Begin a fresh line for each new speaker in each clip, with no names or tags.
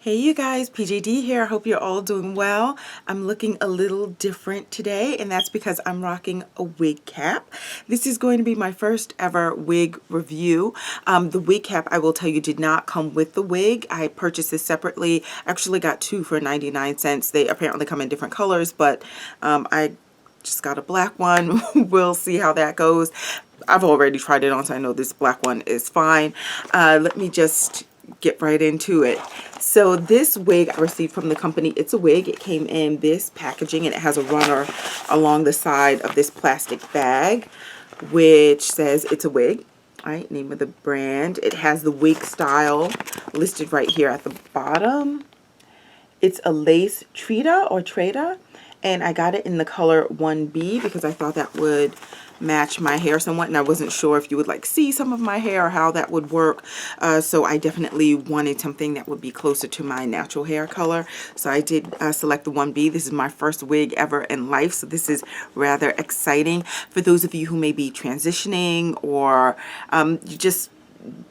Hey you guys, PJD here. I hope you're all doing well. I'm looking a little different today, and that's because I'm rocking a wig cap. This is going to be my first ever wig review. The wig cap, I will tell you, did not come with the wig. I purchased this separately. I actually got two for 99 cents. They apparently come in different colors, but I just got a black one. We'll see how that goes. I've already tried it on, so I know this black one is fine. Let me just get right into it. So this wig I received from the company It's a Wig. It came in this packaging, and it has a runner along the side of this plastic bag which says It's a Wig. All right, name of the brand. It has the wig style listed right here at the bottom. It's a lace treta, and I got it in the color 1B because I thought that would match my hair somewhat, and I wasn't sure if you would like see some of my hair or how that would work. So I definitely wanted something that would be closer to my natural hair color. So I did select the 1B. This is my first wig ever in life, so this is rather exciting for those of you who may be transitioning or you just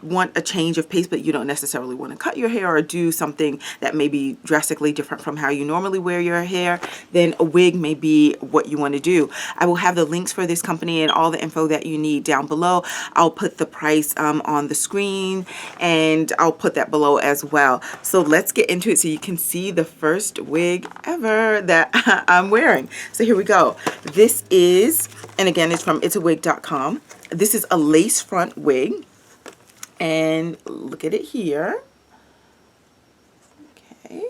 want a change of pace, but you don't necessarily want to cut your hair or do something that may be drastically different from how you normally wear your hair, then a wig may be what you want to do. I will have the links for this company and all the info that you need down below. I'll put the price on the screen, and I'll put that below as well. So let's get into it so you can see the first wig ever that I'm wearing. So here we go. This is, and again, it's from itsawig.com. This is a lace front wig. And look at it here. Okay.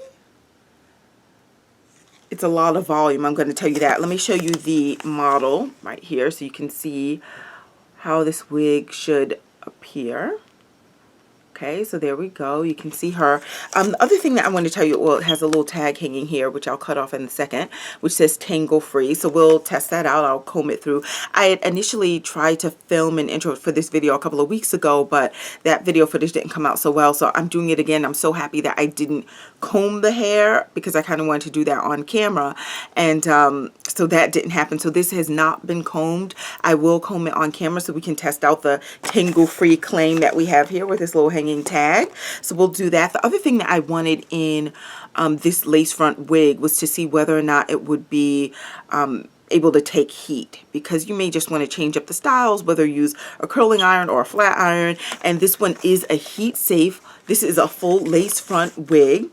It's a lot of volume, I'm going to tell you that. Let me show you the model right here so you can see how this wig should appear. Okay, so there we go. You can see her. The other thing that I want to tell you, well, it has a little tag hanging here, which I'll cut off in a second, which says tangle free. So we'll test that out. I'll comb it through. I had initially tried to film an intro for this video a couple of weeks ago, but that video footage didn't come out so well. So I'm doing it again. I'm so happy that I didn't comb the hair because I kind of wanted to do that on camera. And so that didn't happen. So this has not been combed. I will comb it on camera so we can test out the tangle free claim that we have here with this little hanging tag. So we'll do that. The other thing that I wanted in this lace front wig was to see whether or not it would be able to take heat, because you may just want to change up the styles, whether you use a curling iron or a flat iron. And this one is a heat safe. This is a full lace front wig.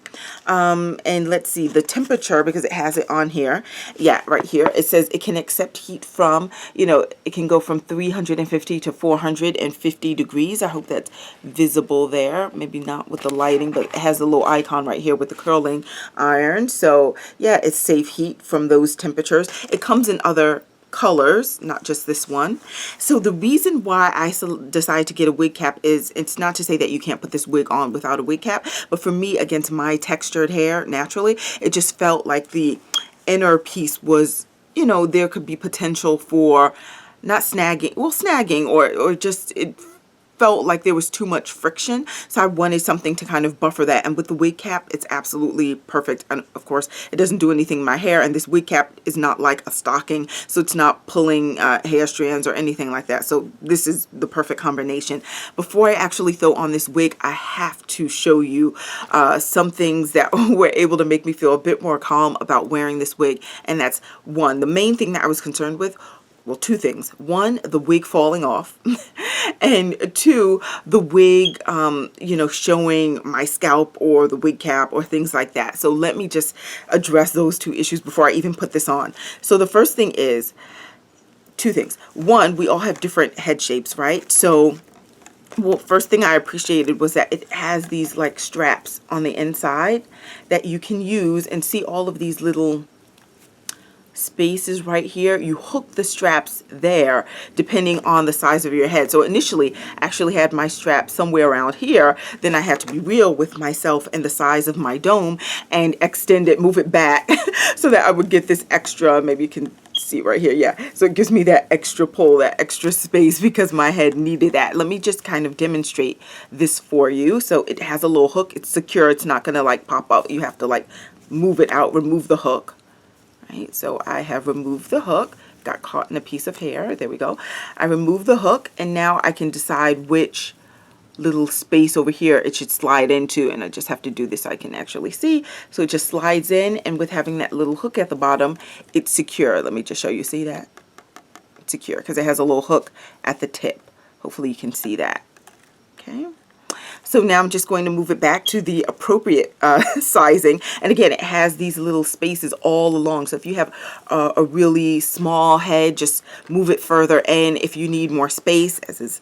And let's see the temperature, because it has it on here. Yeah, right here. It says it can accept heat from, you know, it can go from 350 to 450 degrees. I hope that's visible there. Maybe not with the lighting, but it has a little icon right here with the curling iron. So yeah, it's safe heat from those temperatures. It comes in other colors, not just this one. So the reason why I decided to get a wig cap is, it's not to say that you can't put this wig on without a wig cap, but for me, against my textured hair naturally, it just felt like the inner piece was, you know, there could be potential for not snagging, well, snagging, or just it felt like there was too much friction. So I wanted something to kind of buffer that. And with the wig cap, it's absolutely perfect. And of course, it doesn't do anything in my hair. And this wig cap is not like a stocking, so it's not pulling hair strands or anything like that. So this is the perfect combination. Before I actually throw on this wig, I have to show you some things that were able to make me feel a bit more calm about wearing this wig. And that's one, the main thing that I was concerned with, well, two things. One, the wig falling off, and two, the wig, you know, showing my scalp or the wig cap or things like that. So let me just address those two issues before I even put this on. So the first thing is, two things. One, we all have different head shapes, right? So, well, first thing I appreciated was that it has these like straps on the inside that you can use, and see all of these little spaces right here. You hook the straps there depending on the size of your head. So initially I actually had my strap somewhere around here. Then I had to be real with myself and the size of my dome and extend it, move it back so that I would get this extra, maybe you can see right here, yeah, so it gives me that extra pull, that extra space, because my head needed that. Let me just kind of demonstrate this for you. So it has a little hook. It's secure. It's not gonna like pop out. You have to like move it out, remove the hook. Right, so I have removed the hook, got caught in a piece of hair. There we go. I removed the hook, and now I can decide which little space over here it should slide into, and I just have to do this so I can actually see. So it just slides in, and with having that little hook at the bottom, it's secure. Let me just show you. See that? It's secure because it has a little hook at the tip. Hopefully you can see that. Okay. So now I'm just going to move it back to the appropriate sizing. And again, it has these little spaces all along. So if you have a really small head, just move it further in. If you need more space, as is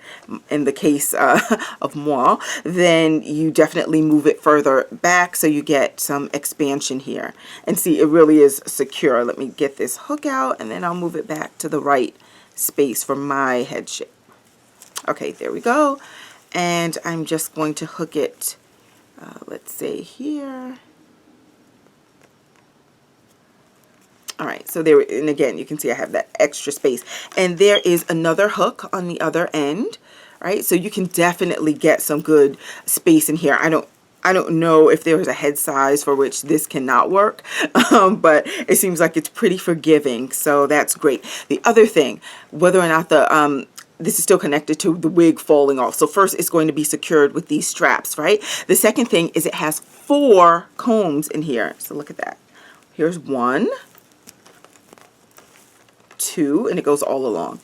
in the case of moi, then you definitely move it further back so you get some expansion here. And see, it really is secure. Let me get this hook out, and then I'll move it back to the right space for my head shape. Okay, there we go. And I'm just going to hook it, let's say here. All right, so there, and again, you can see I have that extra space. And there is another hook on the other end, right? So you can definitely get some good space in here. I don't know if there's a head size for which this cannot work, but it seems like it's pretty forgiving, so that's great. The other thing, whether or not the this is still connected to the wig falling off. So first, it's going to be secured with these straps, right? The second thing is it has 4 combs in here. So look at that. Here's 1, 2, and it goes all along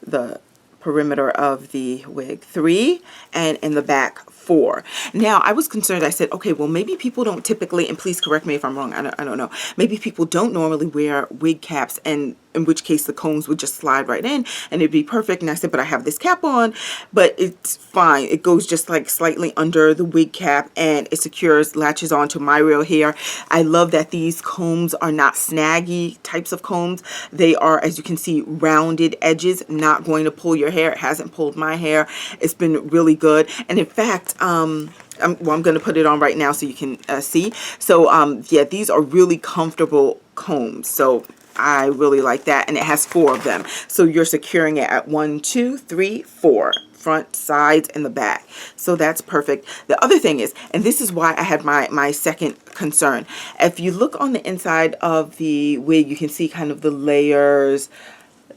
the perimeter of the wig, 3, and in the back 4. Now, I was concerned. I said, okay, well, maybe people don't typically, and please correct me if I'm wrong, I don't know, maybe people don't normally wear wig caps, and in which case the combs would just slide right in and it'd be perfect. And I said, but I have this cap on, but it's fine. It goes just like slightly under the wig cap, and it secures, latches onto my real hair. I love that these combs are not snaggy types of combs. They are, as you can see, rounded edges, not going to pull your hair. It hasn't pulled my hair. It's been really good. And in fact, I'm going to put it on right now so you can see. So yeah, these are really comfortable combs. So I really like that, and it has 4 of them. So you're securing it at 1, 2, 3, 4, front, sides, and the back. So that's perfect. The other thing is, and this is why I had my second concern. If you look on the inside of the wig, you can see kind of the layers,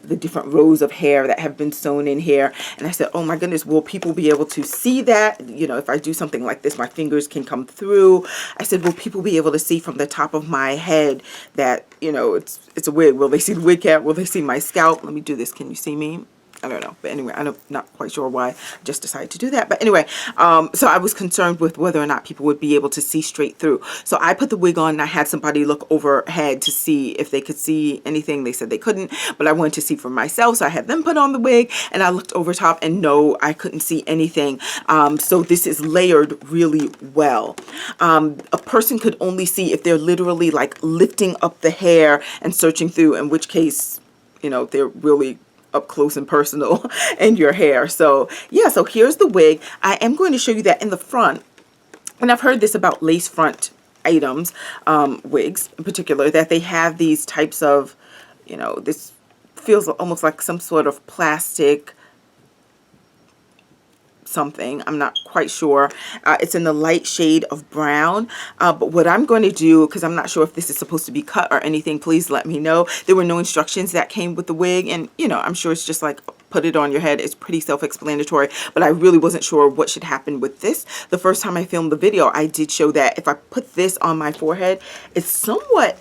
the different rows of hair that have been sewn in here. And I said, oh my goodness, will people be able to see that? You know, if I do something like this, my fingers can come through. I said, will people be able to see from the top of my head that, you know, it's a wig? Will they see the wig cap? Will they see my scalp? Let me do this. Can you see me? I don't know. But anyway, I'm not quite sure why I just decided to do that. But anyway, so I was concerned with whether or not people would be able to see straight through. So I put the wig on, and I had somebody look overhead to see if they could see anything. They said they couldn't, but I wanted to see for myself. So I had them put on the wig, and I looked over top, and no, I couldn't see anything. So this is layered really well. A person could only see if they're literally like lifting up the hair and searching through, in which case, you know, they're really up close and personal in your hair. So yeah, so here's the wig. I am going to show you that in the front, and I've heard this about lace front items, wigs in particular, that they have these types of, you know, this feels almost like some sort of plastic something. I'm not quite sure. It's in the light shade of brown. But what I'm going to do, because I'm not sure if this is supposed to be cut or anything, please let me know. There were no instructions that came with the wig. And, you know, I'm sure it's just like, put it on your head. It's pretty self-explanatory. But I really wasn't sure what should happen with this. The first time I filmed the video, I did show that if I put this on my forehead, it's somewhat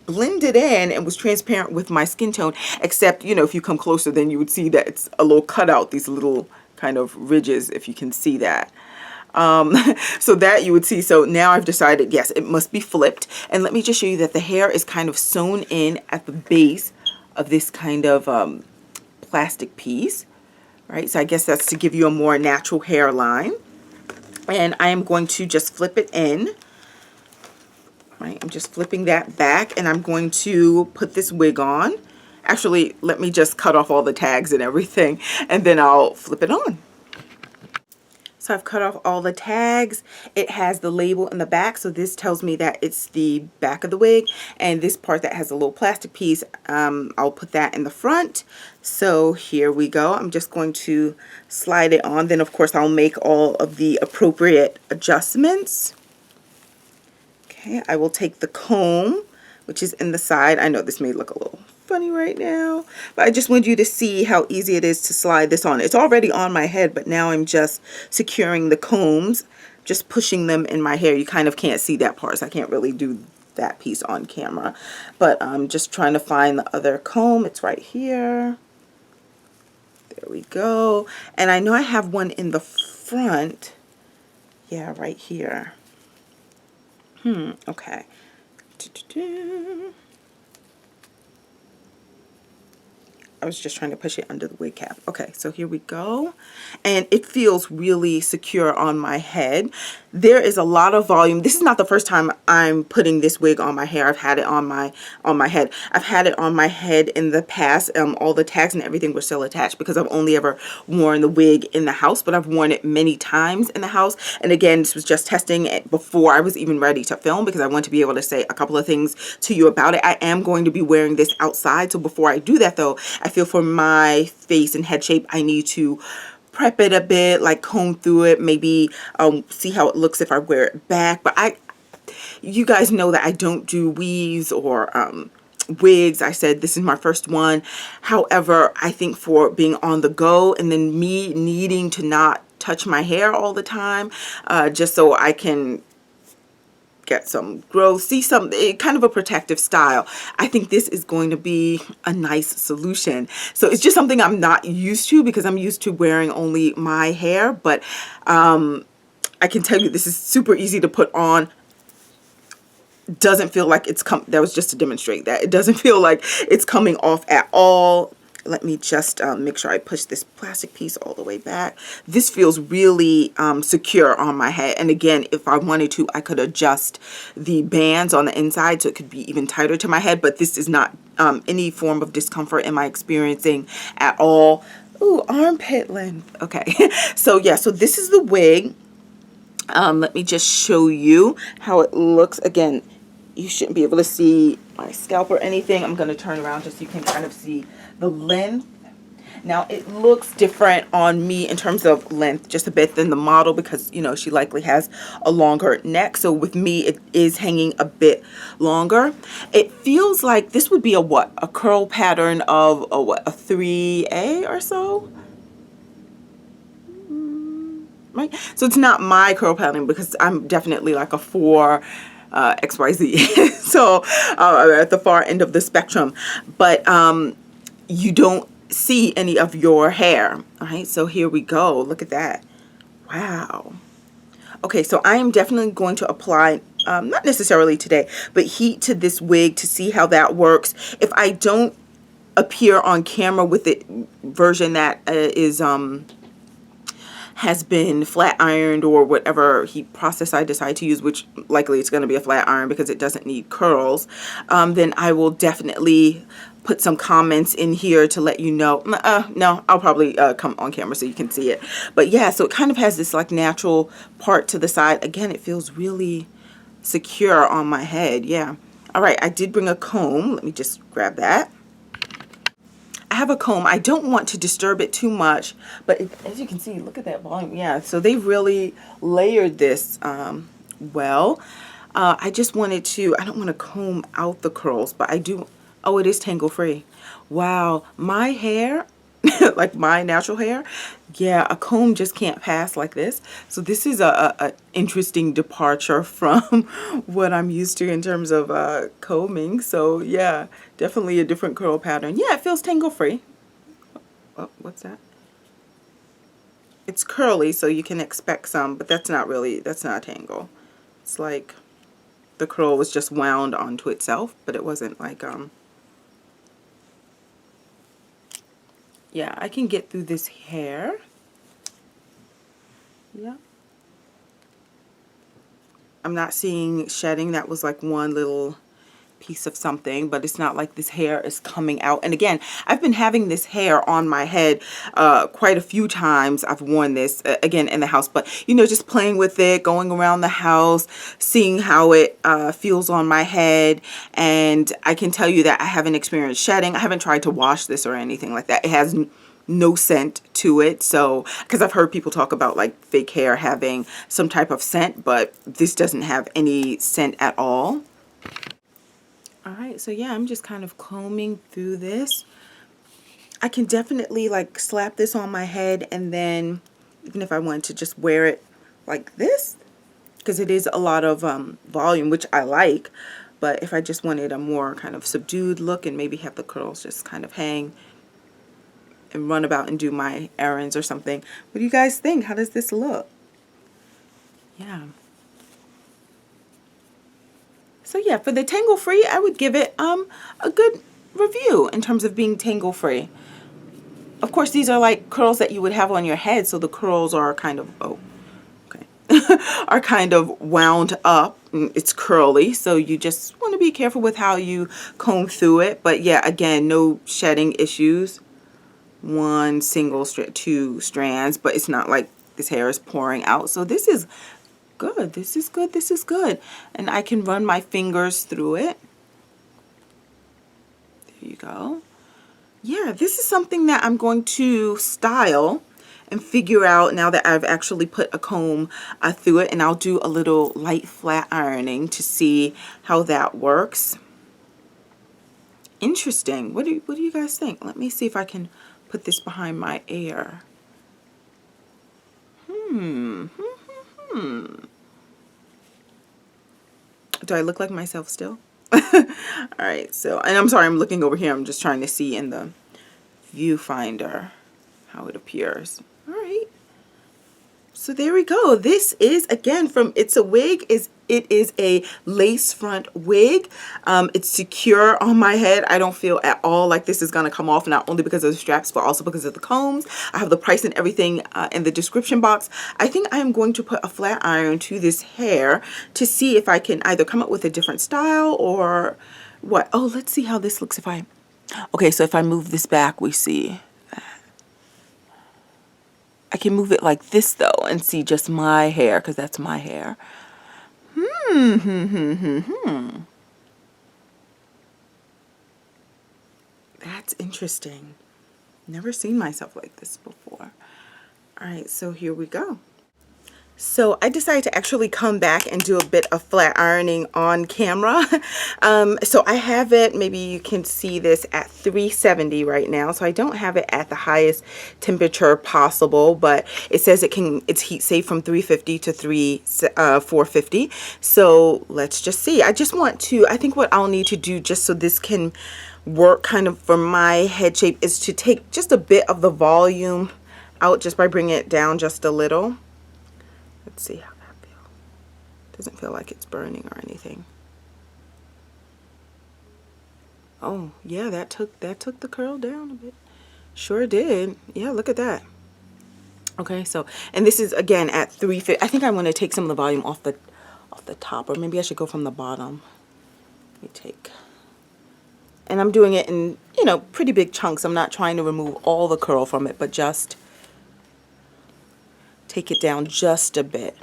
blended in and was transparent with my skin tone, except, you know, if you come closer, then you would see that it's a little cut out, these little kind of ridges, if you can see that. So that you would see. So now I've decided, yes, it must be flipped. And let me just show you that the hair is kind of sewn in at the base of this kind of plastic piece, right? So I guess that's to give you a more natural hairline. And I am going to just flip it in. Right, I'm just flipping that back, and I'm going to put this wig on. Actually, let me just cut off all the tags and everything, and then I'll flip it on. So I've cut off all the tags. It has the label in the back, so this tells me that it's the back of the wig, and this part that has a little plastic piece, I'll put that in the front. So here we go. I'm just going to slide it on. Then, of course, I'll make all of the appropriate adjustments. Okay, I will take the comb, which is in the side. I know this may look a little funny right now. But I just wanted you to see how easy it is to slide this on. It's already on my head, but now I'm just securing the combs, just pushing them in my hair. You kind of can't see that part, so I can't really do that piece on camera. But I'm just trying to find the other comb. It's right here. There we go. And I know I have one in the front. Yeah, right here. Okay. I was just trying to push it under the wig cap. Okay, so here we go. And it feels really secure on my head. There is a lot of volume. This is not the first time I'm putting this wig on my hair. I've had it on my head. I've had it on my head in the past. All the tags and everything were still attached because I've only ever worn the wig in the house, but I've worn it many times in the house. And again, this was just testing it before I was even ready to film because I want to be able to say a couple of things to you about it. I am going to be wearing this outside. So before I do that though, I feel for my face and head shape, I need to prep it a bit, like comb through it, maybe see how it looks if I wear it back. But you guys know that I don't do weaves or wigs. I said this is my first one. However, I think for being on the go and then me needing to not touch my hair all the time, just so I can get some growth, see some kind of a protective style, I think this is going to be a nice solution. So it's just something I'm not used to because I'm used to wearing only my hair, but I can tell you this is super easy to put on. Doesn't feel like it's that was just to demonstrate that it doesn't feel like it's coming off at all. Let me just make sure I push this plastic piece all the way back. This feels really secure on my head. And again, if I wanted to, I could adjust the bands on the inside so it could be even tighter to my head. But this is not any form of discomfort am I experiencing at all. Ooh, armpit length. Okay. So yeah, so this is the wig. Let me just show you how it looks. Again, you shouldn't be able to see my scalp or anything. I'm going to turn around just so you can kind of see the length. Now it looks different on me in terms of length just a bit than the model because, you know, she likely has a longer neck. So with me, it is hanging a bit longer. It feels like this would be a what? A curl pattern of a what? A 3A or so? Right? So it's not my curl pattern because I'm definitely like a 4 XYZ. So at the far end of the spectrum. But you don't see any of your hair. All right, so here we go. Look at that. Wow. Okay, so I am definitely going to apply, not necessarily today, but heat to this wig to see how that works. If I don't appear on camera with the version that has been flat ironed or whatever heat process I decide to use, which likely it's going to be a flat iron because it doesn't need curls, then I will definitely put some comments in here to let you know. No, I'll probably come on camera so you can see it. But yeah, so it kind of has this like natural part to the side. Again, it feels really secure on my head. Yeah. All right, I did bring a comb. Let me just grab that. I have a comb. I don't want to disturb it too much, but as you can see, look at that volume. Yeah, so they really layered this well. I just wanted to, I don't want to comb out the curls, but I do. Oh, it is tangle free. Wow, my hair, like my natural hair, yeah, a comb just can't pass like this. So this is a interesting departure from what I'm used to in terms of combing. So yeah, definitely a different curl pattern. Yeah, it feels tangle free. Oh, what's that? It's curly, so you can expect some, but that's not really, that's not a tangle. It's like the curl was just wound onto itself, but it wasn't like yeah, I can get through this hair. Yeah. I'm not seeing shedding. That was like one little piece of something, but it's not like this hair is coming out. And again, I've been having this hair on my head quite a few times. I've worn this again in the house, but you know, just playing with it, going around the house, seeing how it feels on my head. And I can tell you that I haven't experienced shedding. I haven't tried to wash this or anything like that. It has no scent to it. So, because I've heard people talk about like fake hair having some type of scent, but this doesn't have any scent at all. All right, so yeah, I'm just kind of combing through this. I can definitely like slap this on my head, and then even if I wanted to just wear it like this, because it is a lot of volume, which I like, but if I just wanted a more kind of subdued look and maybe have the curls just kind of hang and run about and do my errands or something. What do you guys think? How does this look? Yeah. So yeah, for the tangle free, I would give it a good review in terms of being tangle free. Of course, these are like curls that you would have on your head, so the curls are kind of, oh, okay, are kind of wound up. It's curly, so you just want to be careful with how you comb through it. But yeah, again, no shedding issues. One single strand, two strands, but it's not like this hair is pouring out. So this is good. This is good. This is good. And I can run my fingers through it. There you go. Yeah, this is something that I'm going to style and figure out now that I've actually put a comb through it, and I'll do a little light flat ironing to see how that works. Interesting. What do you guys think? Let me see if I can put this behind my ear. Do I look like myself still? All right, so, and I'm sorry, I'm looking over here. I'm just trying to see in the viewfinder how it appears. All right. So there we go. This is, again, from It's a Wig. It is a lace front wig. It's secure on my head. I don't feel at all like this is going to come off, not only because of the straps, but also because of the combs. I have the price and everything in the description box. I think I am going to put a flat iron to this hair to see if I can either come up with a different style or what. Oh, let's see how this looks if I... Okay, so if I move this back, we see... I can move it like this though and see just my hair, because that's my hair. That's interesting. Never seen myself like this before. All right, so here we go. So I decided to actually come back and do a bit of flat ironing on camera. So I have it, maybe you can see this at 370 right now. So I don't have it at the highest temperature possible, but it says it's heat safe from 350 to 450. So let's just see. I think what I'll need to do just so this can work kind of for my head shape is to take just a bit of the volume out just by bringing it down just a little. Let's see how that feels. Doesn't feel like it's burning or anything. Oh, yeah, that took the curl down a bit. Sure did. Yeah, look at that. Okay, so, and this is again at 350. I think I want to take some of the volume off the top, or maybe I should go from the bottom. Let me take. And I'm doing it in, you know, pretty big chunks. I'm not trying to remove all the curl from it, but just take it down just a bit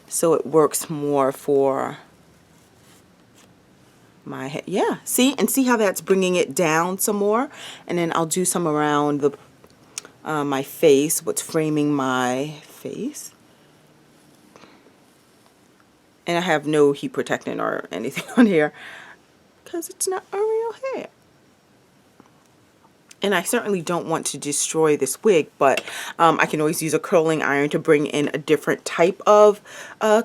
so it works more for my head. Yeah, see, and see how that's bringing it down some more. And then I'll do some around the my face, what's framing my face. And I have no heat protectant or anything on here because it's not a real hair. And I certainly don't want to destroy this wig, but I can always use a curling iron to bring in a different type of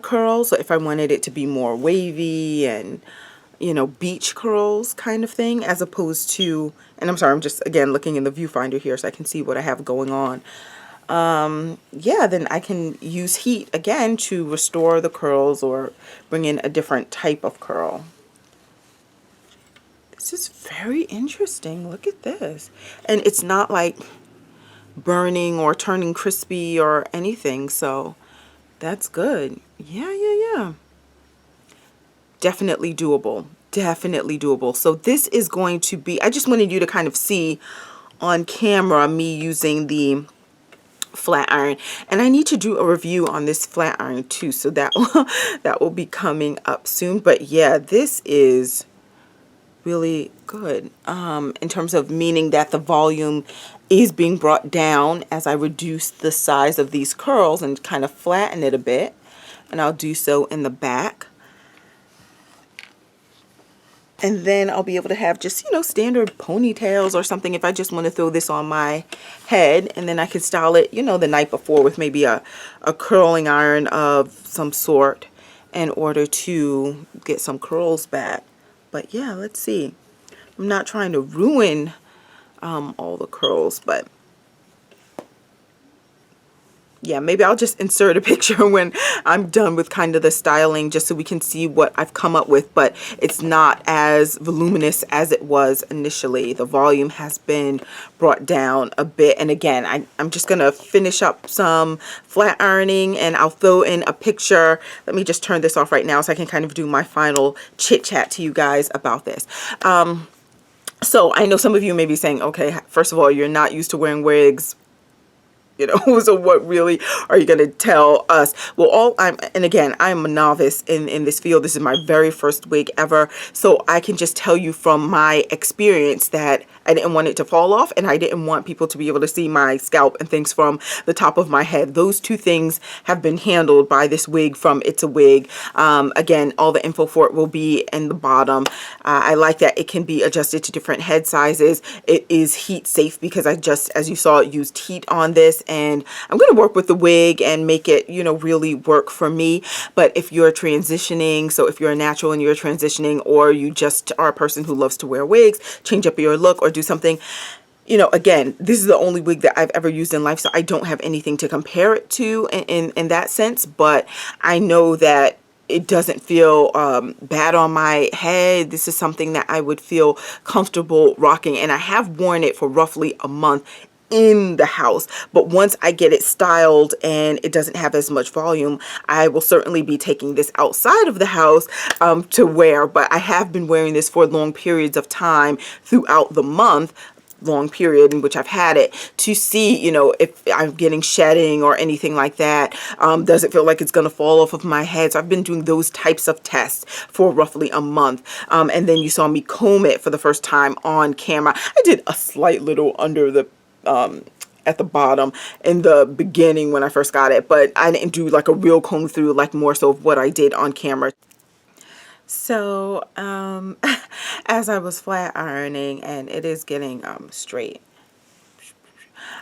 curl. So if I wanted it to be more wavy and, you know, beach curls kind of thing, as opposed to, and I'm sorry, I'm just, again, looking in the viewfinder here so I can see what I have going on. Yeah, then I can use heat, again, to restore the curls or bring in a different type of curl. This is very interesting. Look at this. And it's not like burning or turning crispy or anything, so that's good. Yeah. Definitely doable. Definitely doable. So this is going to be, I just wanted you to kind of see on camera me using the flat iron, and I need to do a review on this flat iron too, so that will be coming up soon. But yeah, this is really good in terms of meaning that the volume is being brought down as I reduce the size of these curls and kind of flatten it a bit, and I'll do so in the back. And then I'll be able to have just, you know, standard ponytails or something if I just want to throw this on my head. And then I can style it, you know, the night before with maybe a curling iron of some sort in order to get some curls back. But yeah, let's see. I'm not trying to ruin all the curls, but yeah, maybe I'll just insert a picture when I'm done with kind of the styling just so we can see what I've come up with, but it's not as voluminous as it was initially. The volume has been brought down a bit. And again, I'm just going to finish up some flat ironing and I'll throw in a picture. Let me just turn this off right now so I can kind of do my final chit chat to you guys about this. So I know some of you may be saying, okay, first of all, you're not used to wearing wigs. You know, so what really are you going to tell us? Well, and again, I'm a novice in this field. This is my very first wig ever. So I can just tell you from my experience that I didn't want it to fall off and I didn't want people to be able to see my scalp and things from the top of my head. Those two things have been handled by this wig from It's a Wig. Again, all the info for it will be in the bottom. I like that it can be adjusted to different head sizes. It is heat safe because I just, as you saw, used heat on this, and I'm going to work with the wig and make it, you know, really work for me. But if you're transitioning, so if you're a natural and you're transitioning, or you just are a person who loves to wear wigs, change up your look or do something, you know, again, this is the only wig that I've ever used in life, so I don't have anything to compare it to in that sense, but I know that it doesn't feel bad on my head. This is something that I would feel comfortable rocking, and I have worn it for roughly a month in the house, but once I get it styled and it doesn't have as much volume, I will certainly be taking this outside of the house to wear. But I have been wearing this for long periods of time throughout the month, long period in which I've had it, to see, you know, if I'm getting shedding or anything like that. Does it feel like it's going to fall off of my head? So I've been doing those types of tests for roughly a month. And then you saw me comb it for the first time on camera. I did a slight little under the at the bottom in the beginning when I first got it, but I didn't do like a real comb through, like more so of what I did on camera. So as I was flat ironing and it is getting straight,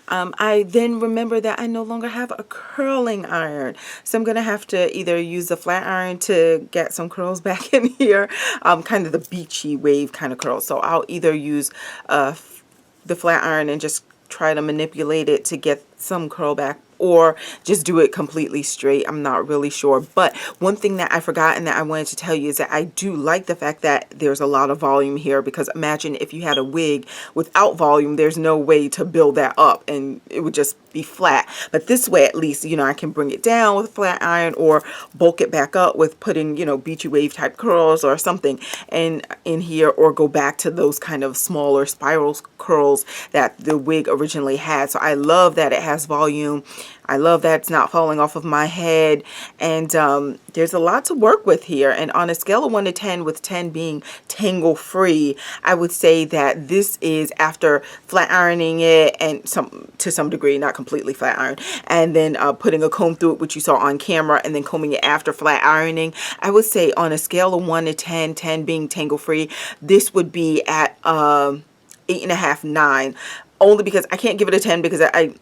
I then remember that I no longer have a curling iron. So I'm going to have to either use the flat iron to get some curls back in here, kind of the beachy wave kind of curls. So I'll either use the flat iron and just try to manipulate it to get some curl back, or just do it completely straight. I'm not really sure. But one thing that I forgot and that I wanted to tell you is that I do like the fact that there's a lot of volume here, because imagine if you had a wig without volume, there's no way to build that up and it would just be flat. But this way, at least, you know, I can bring it down with a flat iron or bulk it back up with putting, you know, beachy wave type curls or something in here, or go back to those kind of smaller spiral curls that the wig originally had. So I love that it has volume. I love that it's not falling off of my head, and there's a lot to work with here. And on a scale of 1 to 10, with 10 being tangle free, I would say that this is, after flat ironing it and to some degree, not completely flat iron, and then putting a comb through it, which you saw on camera, and then combing it after flat ironing, I would say on a scale of 1 to 10, 10 being tangle free, this would be at 8.5, 9, only because I can't give it a 10 because I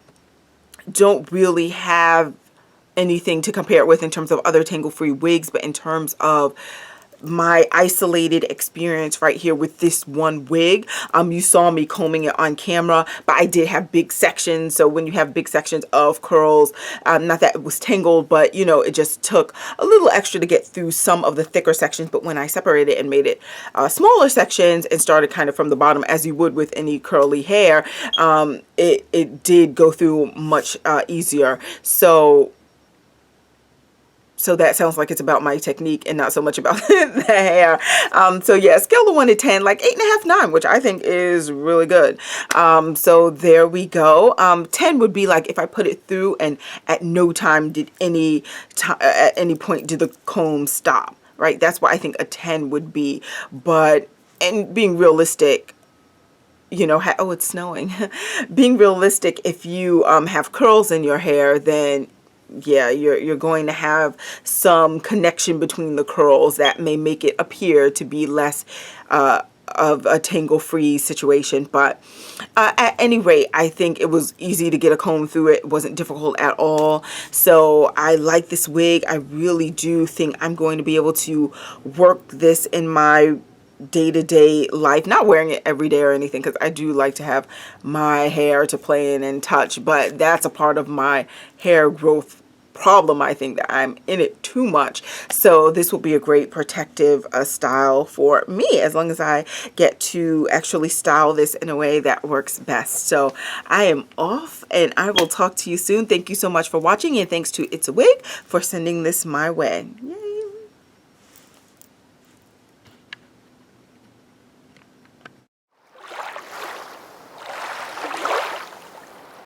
don't really have anything to compare it with in terms of other tangle-free wigs, but in terms of my isolated experience right here with this one wig, you saw me combing it on camera, but I did have big sections. So when you have big sections of curls, not that it was tangled, but you know, it just took a little extra to get through some of the thicker sections. But when I separated and made it smaller sections and started kind of from the bottom, as you would with any curly hair, it did go through much easier. So that sounds like it's about my technique and not so much about the hair. So yeah, scale of 1 to 10, like 8.5, 9, which I think is really good. So there we go. 10 would be like if I put it through and at no time at any point did the comb stop, right? That's what I think a 10 would be. But, and being realistic, you know, oh, it's snowing. Being realistic, if you have curls in your hair, then yeah, you're going to have some connection between the curls that may make it appear to be less of a tangle-free situation. But at any rate, I think it was easy to get a comb through it. It wasn't difficult at all. So I like this wig. I really do think I'm going to be able to work this in my day-to-day life, not wearing it every day or anything, because I do like to have my hair to play in and touch, but that's a part of my hair growth problem. I think that I'm in it too much. So this will be a great protective style for me, as long as I get to actually style this in a way that works best. So I am off, and I will talk to you soon. Thank you so much for watching, and thanks to It's a Wig for sending this my way.